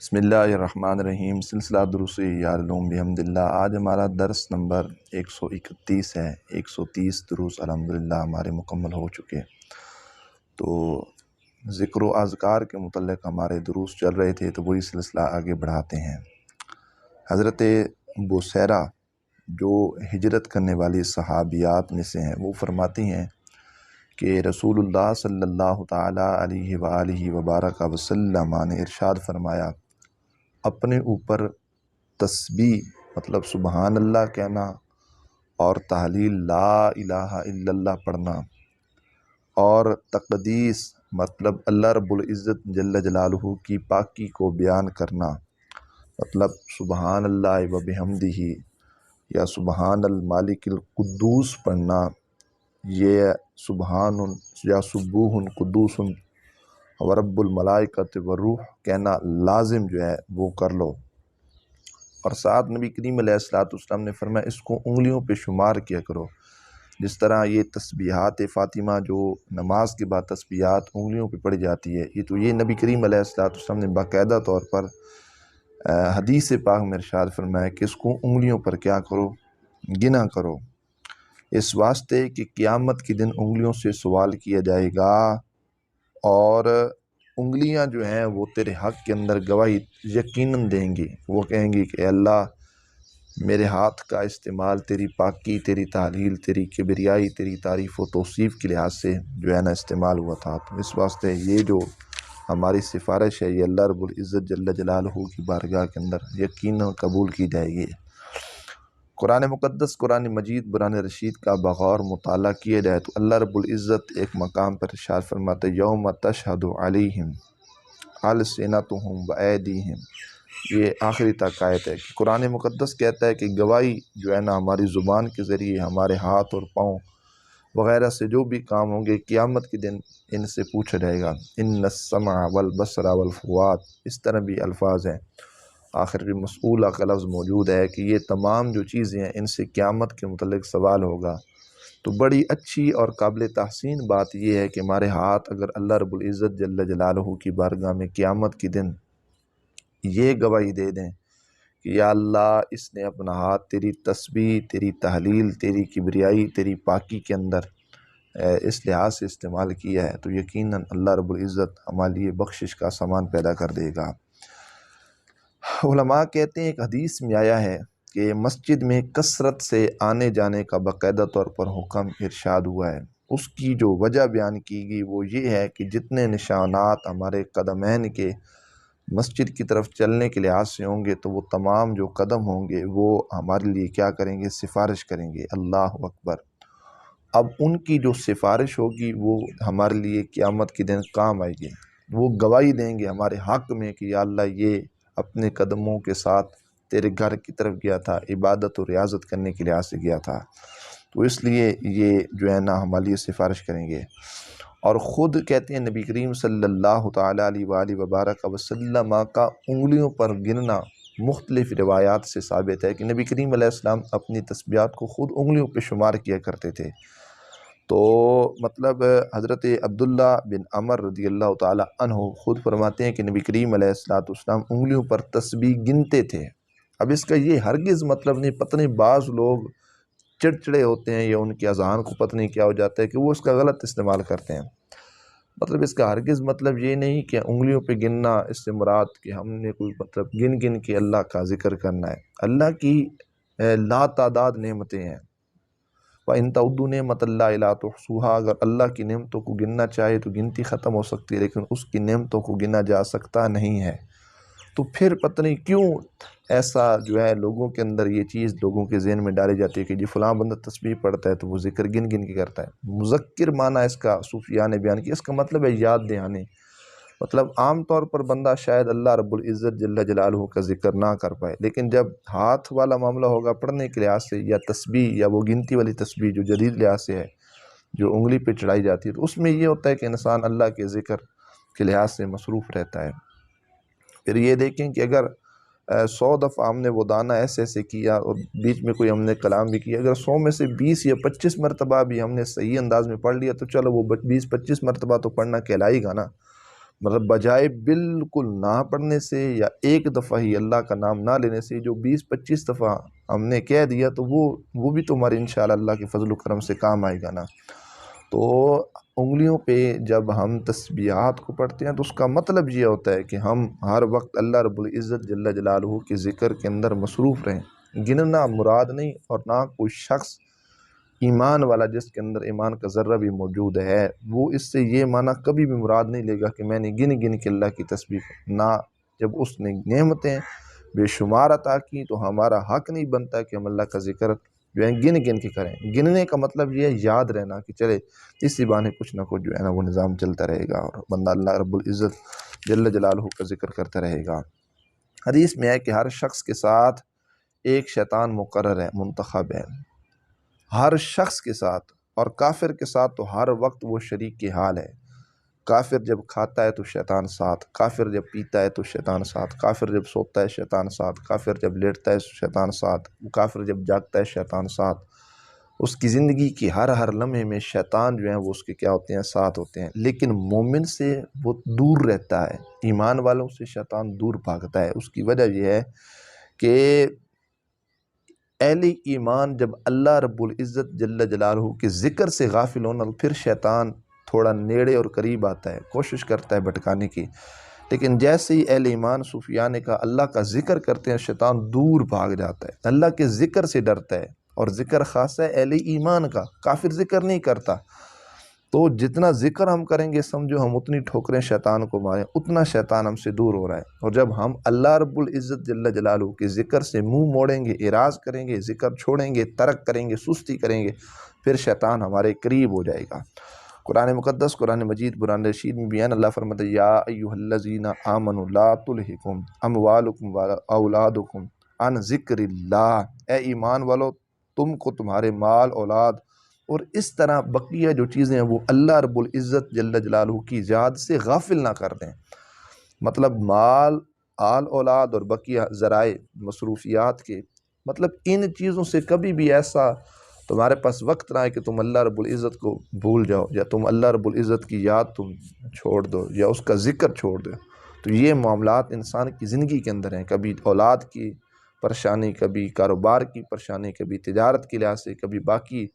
بسم اللہ الرحمن الرحیم۔ سلسلہ دروس یارلوم بحمد اللہ۔ آج ہمارا درس نمبر 131 ہے۔ 130 دروس الحمدللہ ہمارے مکمل ہو چکے۔ تو ذکر و اذکار کے متعلق ہمارے دروس چل رہے تھے، تو وہی سلسلہ آگے بڑھاتے ہیں۔ حضرت بحیرہ جو ہجرت کرنے والی صحابیات میں سے ہیں، وہ فرماتی ہیں کہ رسول اللہ صلی اللہ تعالیٰ علیہ وآلہ وبارک وسلم نے ارشاد فرمایا، اپنے اوپر تسبیح مطلب سبحان اللہ کہنا اور تحلیل لا الہ الا اللہ پڑھنا، اور تقدیس مطلب اللہ رب العزت جل جلالہ کی پاکی کو بیان کرنا، مطلب سبحان اللہ و بحمدہ یا سبحان المالک القدوس پڑھنا، یہ سبحان یا سبوح قدوس ورب الملائکۃ والروح کہنا لازم جو ہے وہ کر لو۔ اور ساتھ نبی کریم علیہ السلام نے فرمایا اس کو انگلیوں پہ شمار کیا کرو، جس طرح یہ تسبیحات فاطمہ جو نماز کے بعد تسبیحات انگلیوں پہ پڑھی جاتی ہے، یہ نبی کریم علیہ السلام نے باقاعدہ طور پر حدیث پاک میں ارشاد فرمایا کہ اس کو انگلیوں پر کیا کرو، گنا کرو، اس واسطے کہ قیامت کے دن انگلیوں سے سوال کیا جائے گا، اور انگلیاں جو ہیں وہ تیرے حق کے اندر گواہی یقیناً دیں گی۔ وہ کہیں گی کہ اے اللہ، میرے ہاتھ کا استعمال تیری پاکی، تیری تعلیل، تیری کبریائی، تیری تعریف و توصیف کے لحاظ سے جو ہے نا استعمال ہوا تھا۔ تو اس واسطے یہ جو ہماری سفارش ہے، یہ اللہ رب العزت جل جلالہ کی بارگاہ کے اندر یقیناً قبول کی جائے گی۔ قرآن مقدس، قرآن مجید، قرآن رشید کا بغور مطالعہ کیا جائے تو اللہ رب العزت ایک مقام پر ارشاد فرماتے یوم تشہد علیہم السنتہم وایدیہم، یہ آخری تک آیت ہے کہ قرآن مقدس کہتا ہے کہ گواہی جو ہے نا ہماری زبان کے ذریعے ہمارے ہاتھ اور پاؤں وغیرہ سے جو بھی کام ہوں گے، قیامت کے دن ان سے پوچھا جائے گا۔ ان السمع والبصر والفؤاد، اس طرح بھی الفاظ ہیں، آخر بھی مسئولہ کا لفظ موجود ہے کہ یہ تمام جو چیزیں ہیں ان سے قیامت کے متعلق سوال ہوگا۔ تو بڑی اچھی اور قابل تحسین بات یہ ہے کہ ہمارے ہاتھ اگر اللہ رب العزت جل جلالہ کی بارگاہ میں قیامت کے دن یہ گواہی دے دیں کہ یا اللہ، اس نے اپنا ہاتھ تیری تسبیح، تیری تحلیل، تیری کبریائی، تیری پاکی کے اندر اس لحاظ سے استعمال کیا ہے، تو یقیناً اللہ رب العزت ہمارے لیے بخشش کا سامان پیدا کر دے گا۔ علماء کہتے ہیں ایک حدیث میں آیا ہے کہ مسجد میں کثرت سے آنے جانے کا باقاعدہ طور پر حکم ارشاد ہوا ہے۔ اس کی جو وجہ بیان کی گئی وہ یہ ہے کہ جتنے نشانات ہمارے قدمین کے مسجد کی طرف چلنے کے لحاظ سے ہوں گے، تو وہ تمام جو قدم ہوں گے وہ ہمارے لیے کیا کریں گے، سفارش کریں گے۔ اللہ اکبر۔ اب ان کی جو سفارش ہوگی وہ ہمارے لیے قیامت کے دن کام آئے گی، وہ گواہی دیں گے ہمارے حق میں کہ یا اللہ، یہ اپنے قدموں کے ساتھ تیرے گھر کی طرف گیا تھا، عبادت و ریاضت کرنے کے لحاظ سے گیا تھا، تو اس لیے یہ جو ہے نا ہمارے لیے سفارش کریں گے۔ اور خود کہتے ہیں نبی کریم صلی اللہ تعالیٰ علیہ وآلہ وبارک وسلم کا انگلیوں پر گننا مختلف روایات سے ثابت ہے کہ نبی کریم علیہ السلام اپنی تسبیحات کو خود انگلیوں پہ شمار کیا کرتے تھے۔ تو مطلب حضرت عبداللہ بن عمر رضی اللہ تعالیٰ عنہ خود فرماتے ہیں کہ نبی کریم علیہ السلام انگلیوں پر تسبیح گنتے تھے۔ اب اس کا یہ ہرگز مطلب نہیں، پتہ نہیں بعض لوگ چڑچڑے ہوتے ہیں یا ان کی اذہان کو پتہ نہیں کیا ہو جاتا ہے کہ وہ اس کا غلط استعمال کرتے ہیں۔ مطلب اس کا ہرگز مطلب یہ نہیں کہ انگلیوں پہ گننا اس سے مراد کہ ہم نے کوئی مطلب گن گن کے اللہ کا ذکر کرنا ہے۔ اللہ کی لا تعداد نعمتیں ہیں، وَإِن تَعُدُّوا نِعْمَتَ اللَّهِ لَا تُحْصُوهَا، اگر اللہ کی نعمتوں کو گننا چاہے تو گنتی ختم ہو سکتی ہے، لیکن اس کی نعمتوں کو گنا جا سکتا نہیں ہے۔ تو پھر پتہ نہیں کیوں ایسا جو ہے لوگوں کے اندر یہ چیز لوگوں کے ذہن میں ڈالی جاتی ہے کہ جی فلاں بندہ تسبیح پڑھتا ہے تو وہ ذکر گن گن کے کرتا ہے۔ مذکر معنی اس کا صوفیاء نے بیان کیا، اس کا مطلب ہے یاد دہانی۔ مطلب عام طور پر بندہ شاید اللہ رب العزت جل جلالہ کا ذکر نہ کر پائے، لیکن جب ہاتھ والا معاملہ ہوگا پڑھنے کے لحاظ سے، یا تسبیح یا وہ گنتی والی تسبیح جو جدید لحاظ سے ہے، جو انگلی پہ چڑھائی جاتی ہے، تو اس میں یہ ہوتا ہے کہ انسان اللہ کے ذکر کے لحاظ سے مصروف رہتا ہے۔ پھر یہ دیکھیں کہ اگر 100 دفعہ ہم نے وہ دانہ ایسے ایسے کیا اور بیچ میں کوئی ہم نے کلام بھی کیا، اگر 100 میں سے 20 یا 25 مرتبہ بھی ہم نے صحیح انداز میں پڑھ لیا تو چلو وہ 20-25 مرتبہ تو پڑھنا کہلائے گا نا، مطلب بجائے بالکل نہ پڑھنے سے یا ایک دفعہ ہی اللہ کا نام نہ لینے سے جو 20-25 دفعہ ہم نے کہہ دیا تو وہ بھی تمہاری انشاءاللہ اللہ کے فضل و کرم سے کام آئے گا نا۔ تو انگلیوں پہ جب ہم تسبیحات کو پڑھتے ہیں تو اس کا مطلب یہ ہوتا ہے کہ ہم ہر وقت اللہ رب العزت جل جلالہ کے ذکر کے اندر مصروف رہیں۔ گننا مراد نہیں، اور نہ کوئی شخص ایمان والا جس کے اندر ایمان کا ذرہ بھی موجود ہے وہ اس سے یہ معنی کبھی بھی مراد نہیں لے گا کہ میں نے گن گن کے اللہ کی تسبیح نہ، جب اس نے نعمتیں بے شمار عطا کی تو ہمارا حق نہیں بنتا کہ ہم اللہ کا ذکر جو ہے گن گن کے کریں۔ گننے کا مطلب یہ ہے یاد رہنا کہ چلے اسی بہانے کچھ نہ کچھ جو ہے نا وہ نظام چلتا رہے گا اور بندہ اللہ رب العزت جل جلالہ کا ذکر کرتا رہے گا۔ حدیث میں ہے کہ ہر شخص کے ساتھ ایک شیطان مقرر ہے، منتخب ہے، ہر شخص کے ساتھ، اور کافر کے ساتھ تو ہر وقت وہ شریک کی حال ہے۔ کافر جب کھاتا ہے تو شیطان ساتھ، کافر جب پیتا ہے تو شیطان ساتھ، کافر جب سوتا ہے شیطان ساتھ، کافر جب لیٹتا ہے شیطان ساتھ، کافر جب جاگتا ہے شیطان ساتھ۔ اس کی زندگی کی ہر لمحے میں شیطان جو ہیں وہ اس کے کیا ہوتے ہیں، ساتھ ہوتے ہیں۔ لیکن مومن سے وہ دور رہتا ہے، ایمان والوں سے شیطان دور بھاگتا ہے۔ اس کی وجہ یہ ہے کہ اہل ایمان جب اللہ رب العزت جل جلالہ کے ذکر سے غافل ہونا تو پھر شیطان تھوڑا نیڑے اور قریب آتا ہے، کوشش کرتا ہے بھٹکانے کی۔ لیکن جیسے ہی اہل ایمان صوفیاء نے کہا اللہ کا ذکر کرتے ہیں شیطان دور بھاگ جاتا ہے، اللہ کے ذکر سے ڈرتا ہے۔ اور ذکر خاص ہے اہل ایمان کا، کافر ذکر نہیں کرتا۔ تو جتنا ذکر ہم کریں گے سمجھو ہم اتنی ٹھوکریں شیطان کو ماریں، اتنا شیطان ہم سے دور ہو رہا ہے۔ اور جب ہم اللہ رب العزت جل جلالہ کے ذکر سے منہ موڑیں گے، اعراض کریں گے، ذکر چھوڑیں گے، ترک کریں گے، سستی کریں گے، پھر شیطان ہمارے قریب ہو جائے گا۔ قرآن مقدس، قرآن مجید، قرآن رشید میں بھی ہے اللہ فرماتا ہے یا ایھا الذین آمنوا لا تلہکم اموالکم ولا اولادکم عن ذکر اللہ، اے ایمان والو تم کو تمہارے مال، اولاد اور اس طرح بقیہ جو چیزیں ہیں وہ اللہ رب العزت جل جلالہ کی یاد سے غافل نہ کر دیں۔ مطلب مال، آل اولاد اور بقیہ ذرائع مصروفیات کے، مطلب ان چیزوں سے کبھی بھی ایسا تمہارے پاس وقت نہ آئے کہ تم اللہ رب العزت کو بھول جاؤ، یا تم اللہ رب العزت کی یاد تم چھوڑ دو، یا اس کا ذکر چھوڑ دو۔ تو یہ معاملات انسان کی زندگی کے اندر ہیں، کبھی اولاد کی پریشانی، کبھی کاروبار کی پریشانی، کبھی تجارت کے لحاظ سے، کبھی باقی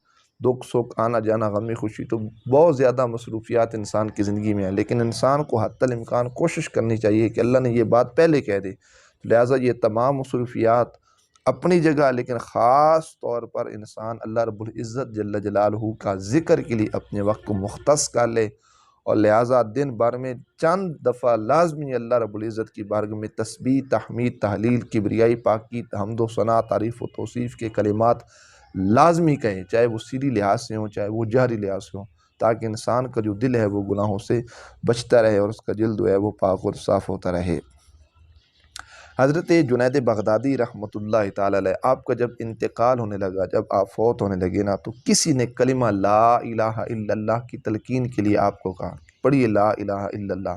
دکھ سکھ، آنا جانا، غم خوشی، تو بہت زیادہ مصروفیات انسان کی زندگی میں ہیں۔ لیکن انسان کو حتی الامکان کوشش کرنی چاہیے کہ اللہ نے یہ بات پہلے کہہ دے، لہٰذا یہ تمام مصروفیات اپنی جگہ، لیکن خاص طور پر انسان اللہ رب العزت جل جلالہ کا ذکر کے لیے اپنے وقت کو مختص کر لے، اور لہٰذا دن بھر میں چند دفعہ لازمی اللہ رب العزت کی بارگاہ میں تسبیح، تحمید، تحلیل، کبریائی، پاکی، حمد و ثنا، تعریف و توصیف کے کلمات لازمی کہیں، چاہے وہ سری لحاظ سے ہوں، چاہے وہ جہری لحاظ سے ہوں، تاکہ انسان کا جو دل ہے وہ گناہوں سے بچتا رہے اور اس کا دل جو ہے وہ پاک اور صاف ہوتا رہے۔ حضرت جنید بغدادی رحمۃ اللہ تعالی علیہ، آپ کا جب انتقال ہونے لگا، جب آپ فوت ہونے لگے نا، تو کسی نے کلمہ لا الہ الا اللہ کی تلقین کے لیے آپ کو کہا پڑھیے لا الہ الا اللہ،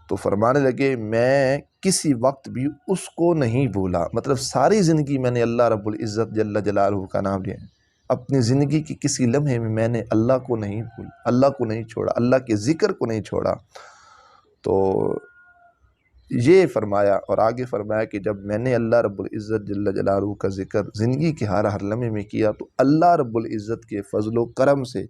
تو فرمانے لگے میں کسی وقت بھی اس کو نہیں بھولا، مطلب ساری زندگی میں نے اللہ رب العزت جل جلالہ کا نام لیا، اپنی زندگی کی کسی لمحے میں نے اللہ کو نہیں بھولا، اللہ کو نہیں چھوڑا، اللہ کے ذکر کو نہیں چھوڑا۔ تو یہ فرمایا، اور آگے فرمایا کہ جب میں نے اللہ رب العزت جل جلالہ کا ذکر زندگی کے ہر لمحے میں کیا تو اللہ رب العزت کے فضل و کرم سے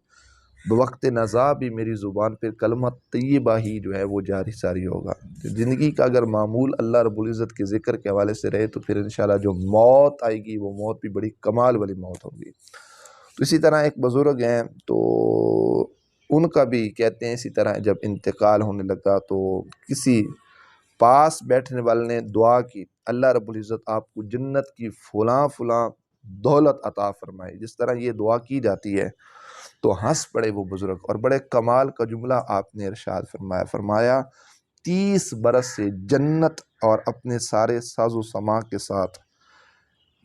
بوقت نزا بھی میری زبان پہ کلمہ طیبہ ہی جو ہے وہ جاری ساری ہوگا۔ زندگی کا اگر معمول اللہ رب العزت کے ذکر کے حوالے سے رہے تو پھر انشاءاللہ جو موت آئے گی وہ موت بھی بڑی کمال والی موت ہوگی۔ تو اسی طرح ایک بزرگ ہیں تو ان کا بھی کہتے ہیں اسی طرح جب انتقال ہونے لگا تو کسی پاس بیٹھنے والے نے دعا کی اللہ رب العزت آپ کو جنت کی فلاں فلاں دولت عطا فرمائے، جس طرح یہ دعا کی جاتی ہے، تو ہنس پڑے وہ بزرگ، اور بڑے کمال کا جملہ آپ نے ارشاد فرمایا 30 برس سے جنت اور اپنے سارے ساز و سما کے ساتھ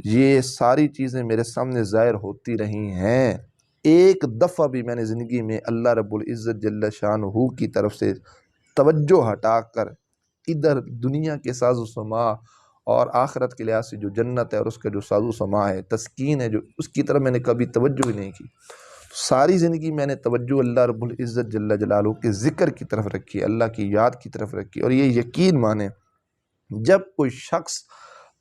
یہ ساری چیزیں میرے سامنے ظاہر ہوتی رہی ہیں، ایک دفعہ بھی میں نے زندگی میں اللہ رب العزت جل شانہ کی طرف سے توجہ ہٹا کر ادھر دنیا کے ساز و سما اور آخرت کے لحاظ سے جو جنت ہے اور اس کا جو ساز و سما ہے، تسکین ہے، جو اس کی طرف میں نے کبھی توجہ ہی نہیں کی۔ ساری زندگی میں نے توجہ اللہ رب العزت جل جلالہ کے ذکر کی طرف رکھی، اللہ کی یاد کی طرف رکھی۔ اور یہ یقین مانے جب کوئی شخص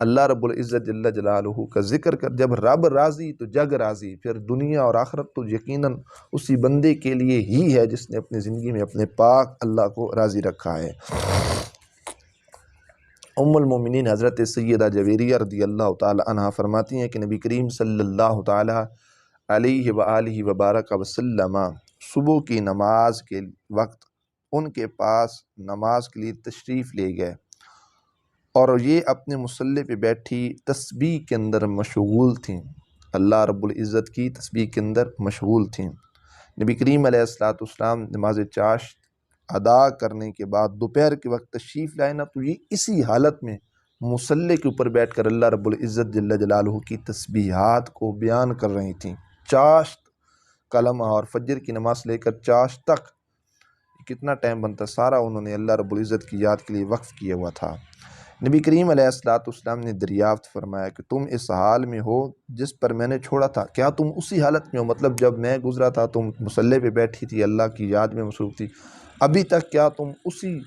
اللہ رب العزت جل جلالہ کا ذکر کر، جب رب راضی تو جگ راضی، پھر دنیا اور آخرت تو یقیناً اسی بندے کے لیے ہی ہے جس نے اپنی زندگی میں اپنے پاک اللہ کو راضی رکھا ہے۔ ام المومنین حضرت سیدہ جویریہ رضی اللہ تعالی عنہ فرماتی ہیں کہ نبی کریم صلی اللہ تعالی علیہ وآلہ وبارک وسلم صبح کی نماز کے وقت ان کے پاس نماز کے لیے تشریف لے گئے، اور یہ اپنے مصلی پہ بیٹھی تسبیح کے اندر مشغول تھیں، اللہ رب العزت کی تسبیح کے اندر مشغول تھیں۔ نبی کریم علیہ السلام نماز چاشت ادا کرنے کے بعد دوپہر کے وقت تشریف لائے نا، تو یہ اسی حالت میں مصلی کے اوپر بیٹھ کر اللہ رب العزت جل جلالہ کی تسبیحات کو بیان کر رہی تھیں۔ چاشت کلمہ اور فجر کی نماز لے کر چاشت تک کتنا ٹائم بنتا، سارا انہوں نے اللہ رب العزت کی یاد کے لیے وقف کیا ہوا تھا۔ نبی کریم علیہ السلام نے دریافت فرمایا کہ تم اس حال میں ہو جس پر میں نے چھوڑا تھا، کیا تم اسی حالت میں ہو؟ مطلب جب میں گزرا تھا تم مصلی پہ بیٹھی تھی، اللہ کی یاد میں مصروف تھی، ابھی تک کیا تم اسی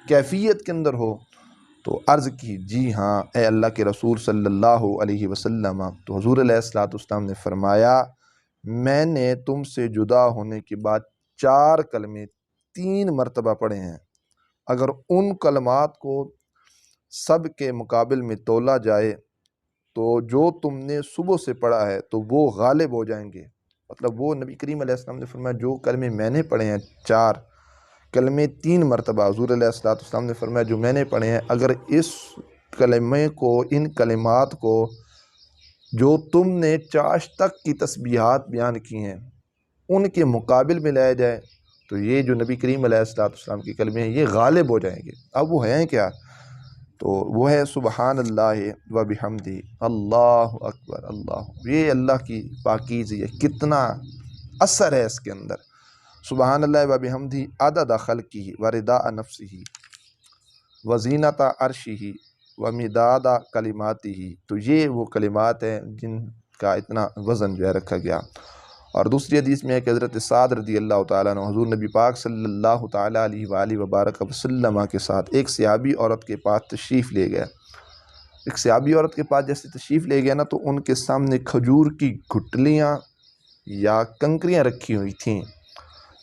کیفیت کے اندر ہو؟ تو عرض کی جی ہاں اے اللہ کے رسول صلی اللہ علیہ وسلم۔ تو حضور علیہ السلام نے فرمایا میں نے تم سے جدا ہونے کے بعد 4 کلمے 3 مرتبہ پڑھے ہیں، اگر ان کلمات کو سب کے مقابل میں تولا جائے تو جو تم نے صبح سے پڑھا ہے تو وہ غالب ہو جائیں گے۔ مطلب وہ نبی کریم علیہ السلام نے فرمایا جو کلمے میں نے پڑھے ہیں 4 کلمے 3 مرتبہ، حضور علیہ السلام نے فرمایا جو میں نے پڑھے ہیں، اگر اس کلمے کو، ان کلمات کو جو تم نے چاشت تک کی تسبیحات بیان کی ہیں ان کے مقابل میں لایا جائے تو یہ جو نبی کریم علیہ السلام کی کلمے ہیں یہ غالب ہو جائیں گے۔ اب وہ ہیں کیا؟ تو وہ ہے سبحان اللہ و بحمدہ، اللہ اکبر اللہ۔ یہ اللہ کی پاکیزگی ہے، کتنا اثر ہے اس کے اندر۔ سبحان اللہ و بحمدہ عدد خلقہ و رضاء نفسہ و زینت عرشہ و مداد کلماتہ۔ تو یہ وہ کلمات ہیں جن کا اتنا وزن جو ہے رکھا گیا۔ اور دوسری حدیث میں ہے کہ حضرت سعد رضی اللہ تعالیٰ عنہ حضور نبی پاک صلی اللہ تعالیٰ علیہ وآلہ وبارک وسلم کے ساتھ ایک صحابی عورت کے پاس تشریف لے گئے۔ ایک صحابی عورت کے پاس جیسے تشریف لے گئے نا، تو ان کے سامنے کھجور کی گٹھلیاں یا کنکریاں رکھی ہوئی تھیں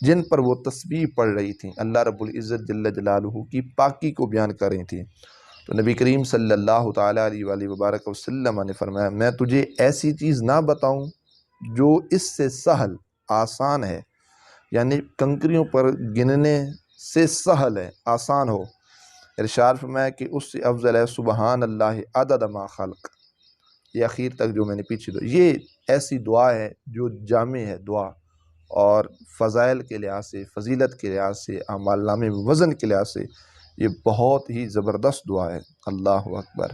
جن پر وہ تسبیح پڑھ رہی تھیں، اللہ رب العزت جل جلالہ کی پاکی کو بیان کر رہی تھیں۔ تو نبی کریم صلی اللہ تعالیٰ علیہ وآلہ وبارک وسلم نے فرمایا میں تجھے ایسی چیز نہ بتاؤں جو اس سے سہل آسان ہے، یعنی کنکریوں پر گننے سے سہل ہے، آسان ہو۔ ارشاد فرمایا کہ اس سے افضل ہے سبحان اللہ عدد ما خلق، یہ اخیر تک جو میں نے پیچھے دعا، یہ ایسی دعا ہے جو جامع ہے دعا، اور فضائل کے لحاظ سے، فضیلت کے لحاظ سے، اعمال نامے میں وزن کے لحاظ سے یہ بہت ہی زبردست دعا ہے۔ اللہ اکبر۔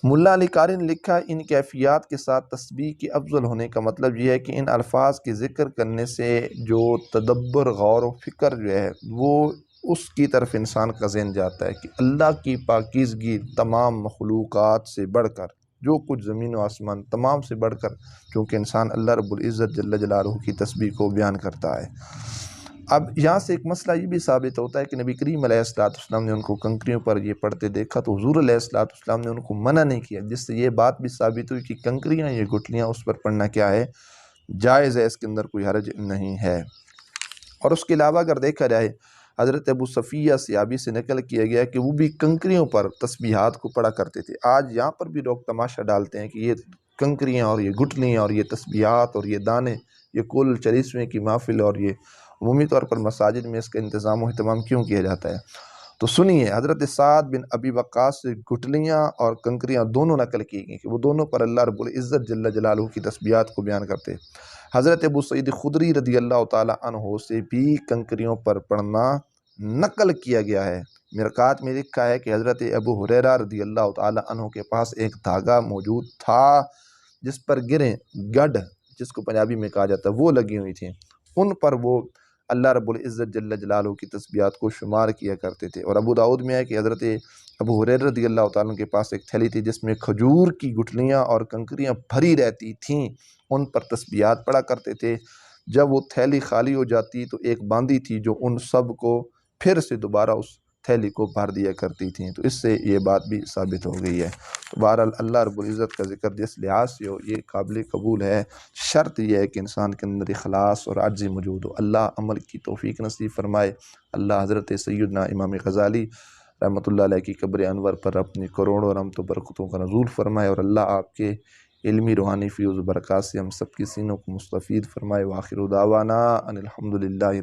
ملا علی قاری نے لکھا ان کیفیات کے ساتھ تسبیح کے افضل ہونے کا مطلب یہ ہے کہ ان الفاظ کے ذکر کرنے سے جو تدبر، غور و فکر جو ہے وہ اس کی طرف انسان کا ذہن جاتا ہے کہ اللہ کی پاکیزگی تمام مخلوقات سے بڑھ کر، جو کچھ زمین و آسمان تمام سے بڑھ کر، چونکہ انسان اللہ رب العزت جل جلالہ کی تسبیح کو بیان کرتا ہے۔ اب یہاں سے ایک مسئلہ یہ بھی ثابت ہوتا ہے کہ نبی کریم علیہ السلام نے ان کو کنکریوں پر یہ پڑھتے دیکھا تو حضور علیہ السلام نے ان کو منع نہیں کیا، جس سے یہ بات بھی ثابت ہوئی کہ کنکریاں، یہ گٹھلیاں اس پر پڑھنا کیا ہے، جائز ہے، اس کے اندر کوئی حرج نہیں ہے۔ اور اس کے علاوہ اگر دیکھا جائے حضرت ابو صفیہ صحابی سے نقل کیا گیا کہ وہ بھی کنکریوں پر تسبیحات کو پڑھا کرتے تھے۔ آج یہاں پر بھی لوگ تماشا ڈالتے ہیں کہ یہ کنکریاں اور یہ گٹھلیاں اور یہ تسبیحات اور یہ دانے، یہ کل 40ویں کی محفل، اور یہ عمومی طور پر مساجد میں اس کا انتظام و اہتمام کیوں کیا جاتا ہے؟ تو سنیے، حضرت سعد بن ابی وقاص سے گٹھلیاں اور کنکریاں دونوں نقل کی گئی کہ وہ دونوں پر اللہ رب العزت جل جلالہ کی تسبیحات کو بیان کرتے۔ حضرت ابو سعید خدری رضی اللہ تعالیٰ عنہ سے بھی کنکریوں پر پڑھنا نقل کیا گیا ہے۔ مرقات میں لکھا ہے کہ حضرت ابو ہریرہ رضی اللہ تعالیٰ عنہ کے پاس ایک دھاگا موجود تھا جس پر گریں، گڈھ جس کو پنجابی میں کہا جاتا ہے، وہ لگی ہوئی تھیں، ان پر وہ اللہ رب العزت جل جلالہ کی تسبیحات کو شمار کیا کرتے تھے۔ اور ابو داؤد میں ہے کہ حضرت ابو ہریرہ رضی اللہ تعالیٰ عنہ کے پاس ایک تھیلی تھی جس میں کھجور کی گٹھلیاں اور کنکریاں بھری رہتی تھیں، ان پر تسبیحات پڑھا کرتے تھے۔ جب وہ تھیلی خالی ہو جاتی تو ایک باندی تھی جو ان سب کو پھر سے دوبارہ اس تھیلی کو بھر دیا کرتی تھیں، تو اس سے یہ بات بھی ثابت ہو گئی ہے۔ تو بہرحال اللہ رب العزت کا ذکر جس لحاظ سے ہو یہ قابل قبول ہے، شرط یہ ہے کہ انسان کے اندر اخلاص اور عاجزی موجود ہو۔ اللہ عمل کی توفیق نصیب فرمائے۔ اللہ حضرت سیدنا امام غزالی رحمۃ اللہ علیہ کی قبر انور پر اپنی کروڑوں رحمت و برکتوں کا نزول فرمائے، اور اللہ آپ کے علمی روحانی فیوز و برکات سے ہم سب کی سینوں کو مستفید فرمائے۔ وآخر دعوانا ان الحمد للہ۔